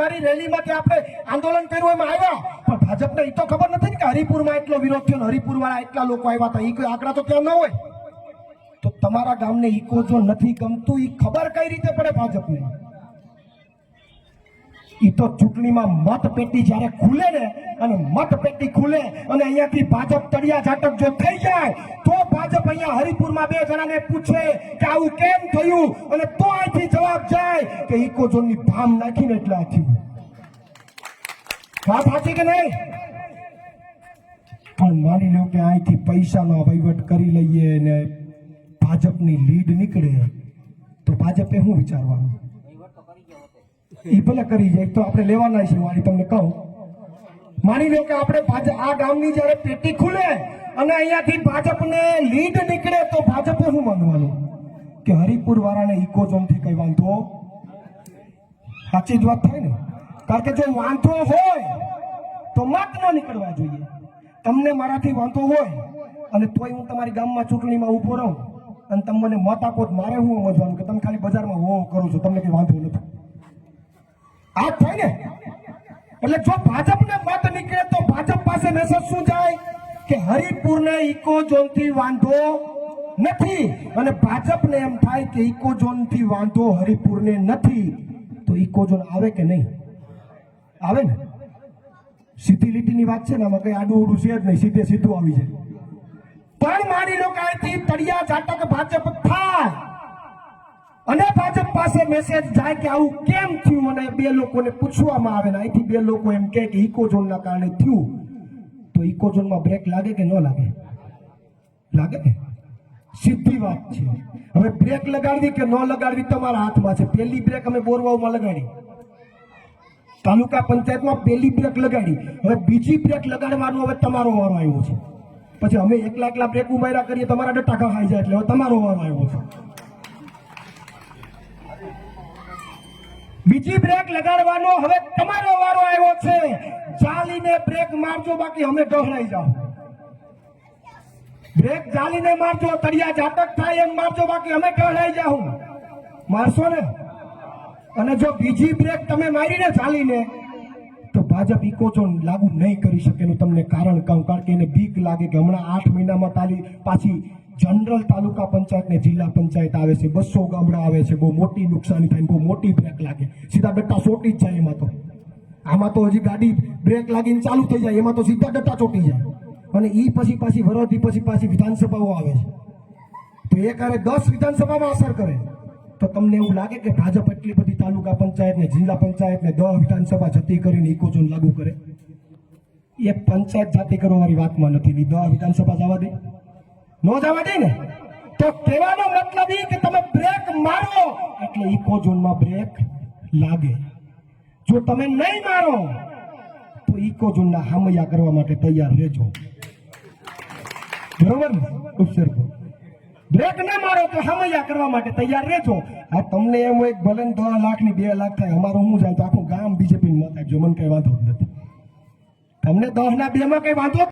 મારી રેલીમાં કે આપણે આંદોલન કર્યું એમાં આવ્યા, પણ ભાજપને એ તો ખબર નથી કે હરિપુરમાં એટલો વિરોધ થયો, હરિપુર વાળા એટલા લોકો આવ્યા હતા, એ કોઈ આંકડા તો ત્યાં ન હોય. તો તમારા ગામને ઇકો ઝોન નથી ગમતું, એ ખબર કઈ રીતે પડે ભાજપને? ઈ તો ચૂંટણીમાં મતપેટી જ્યારે ખુલે ને, અને મતપેટી ખુલે અને અહીંયાથી ભાજપ તળિયા ઝાટક જો થઈ જાય તો ભાજપ અહીંયા હરિપુરમાં 2 જણાને પૂછે કે આવું કેમ થયું, અને તો અહીંથી જવાબ જાય કે ઇકો ઝોનની ભામ નાખીને એટલે આ થયું. વાત સાચી કે નહીં? પણ માની લો કે અહીંથી પૈસાનો વહીવટ કરી લઈએ ને ભાજપની લીડ નીકળે તો ભાજપે શું વિચારવાનું? એ ભલે કરી જાય તો આપણે લેવાના છે. મારી તમને કહું, માની લો કે આપણે આ ગામની જયારે પેટી ખુલે અને અહીંયાથી ભાજપને લીડ નીકળે તો ભાજપે શું માનવાનું? કે હરિપુર વાળાને ઇકો ઝોન થી કઈ વાંધો? સાચી જ વાત થાય ને? કારણ કે જો વાંધો હોય તો મત ન નીકળવા જોઈએ. તમને મારાથી વાંધો હોય અને તોય હું તમારી ગામમાં ચૂંટણીમાં ઉભો રહું અને તમે મને મત આપો, મારે શું સમજવાનું કે તમે ખાલી બજારમાં હો કરો છો, તમને કઈ વાંધો નથી? આ થાય ને? એટલે જો ભાજપને મત નીકળે તો ભાજપ પાસે મેસેજ શું જાય કે હરિપુરને ઇકો ઝોન થી વાંધો નથી, અને ભાજપને એમ થાય કે ઇકો ઝોન થી વાંધો હરિપુરને નથી, તો ઇકો ઝોન આવે કે નહીં આવે? ને સીધી લીટીની વાત છે ને, આમાં કઈ આડું ઉડું છે જ નહીં, સીધે સીધું આવી જાય. પણ માની લો કે અહીંથી તળિયા ઝાટક ભાજપ થાય અને ભાજપ પાસે મેસેજ જાય કે આવું કેમ થયું, અને 2 લોકોને પૂછવામાં આવે ને અહીંથી 2 લોકો એમ કહે કે ઇકો ઝોનના કારણે થયું, તો ઇકો ઝોનમાં બ્રેક લાગે કે ન લાગે? લાગે ને? સીધી વાત છે. હવે બ્રેક લગાડવી કે ન લગાડવી તમારા હાથમાં છે. પહેલી બ્રેક અમે બોરવાવમાં લગાડી, તાલુકા પંચાયતમાં પહેલી બ્રેક લગાડી, હવે બીજી બ્રેક લગાડવાનો હવે તમારો વારો આવ્યો છે. પછી અમે એકલા બ્રેક ઉમેરા કરીએ, તમારા ડટ્ટા ખાઈ જાય, એટલે હવે તમારો વારો આવ્યો છે. બીજી બ્રેક લગાડવાનો હવે તમારો વારો આવ્યો છે. ચાલીને બ્રેક મારજો, બાકી અમે ઢોળાઈ જાવ. બ્રેક ચાલીને મારજો, તળિયા ઝાટક થાય એમ મારજો, બાકી અમે ઢોળાઈ જાવ. મારશો ને? અને જો બીજી બ્રેક તમે મારીને ચાલીને, તો ભાજપ ઇકો ઝોન લાગુ નહીં કરી શકે. એનું તમને કારણ કહું, કારણ કે એને બીક લાગે કે હમણાં 8 મહિનામાં પાછી જનરલ તાલુકા પંચાયત ને જિલ્લા પંચાયત આવે છે, 200 ગામડા આવે છે, બહુ મોટી નુકસાની થાય, બહુ મોટી બ્રેક લાગે, સીધા ડટ્ટા ચોટી જ જાય. આમાં તો હજી ગાડી બ્રેક લાગીને ચાલુ થઈ જાય, એમાં તો સીધા ડટ્ટા ચોટી જાય. અને ઈ પછી પાછી વરોધી પછી પાછી વિધાનસભાઓ આવે છે, તો એક હારે 10 વિધાનસભામાં અસર કરે. તો તમને એવું લાગે કે ભાજપ એટલી બધી તાલુકા પંચાયત ને જિલ્લા પંચાયત ને 10 વિધાનસભા જતી કરીને ઇકો ઝોન લાગુ કરે? એક પંચાયત જાતિ કરવાની વાતમાં નથી, 10 વિધાનસભા જવા દે? ન જવા દે ને? તો કહેવાનો મતલબ એ કે તમે બ્રેક મારો એટલે ઇકો ઝોનમાં બ્રેક લાગે. જો તમે નહીં મારો તો ઇકો ઝોનના હામૈયા કરવા માટે તૈયાર રહેજો. બરોબર ને? ઉપસર્ગ બ્રેક ના મારો તો હામૈયા કરવા માટે તૈયાર રહેજો. આ તમને એમ હોય ભલે 10 લાખ ની 2 લાખ થાય, અમારું શું જાય તો આખું ગામ બીજેપી મત આપજો, મને કઈ વાંધો નથી. તમને 10 ના 2 માં કઈ વાંધો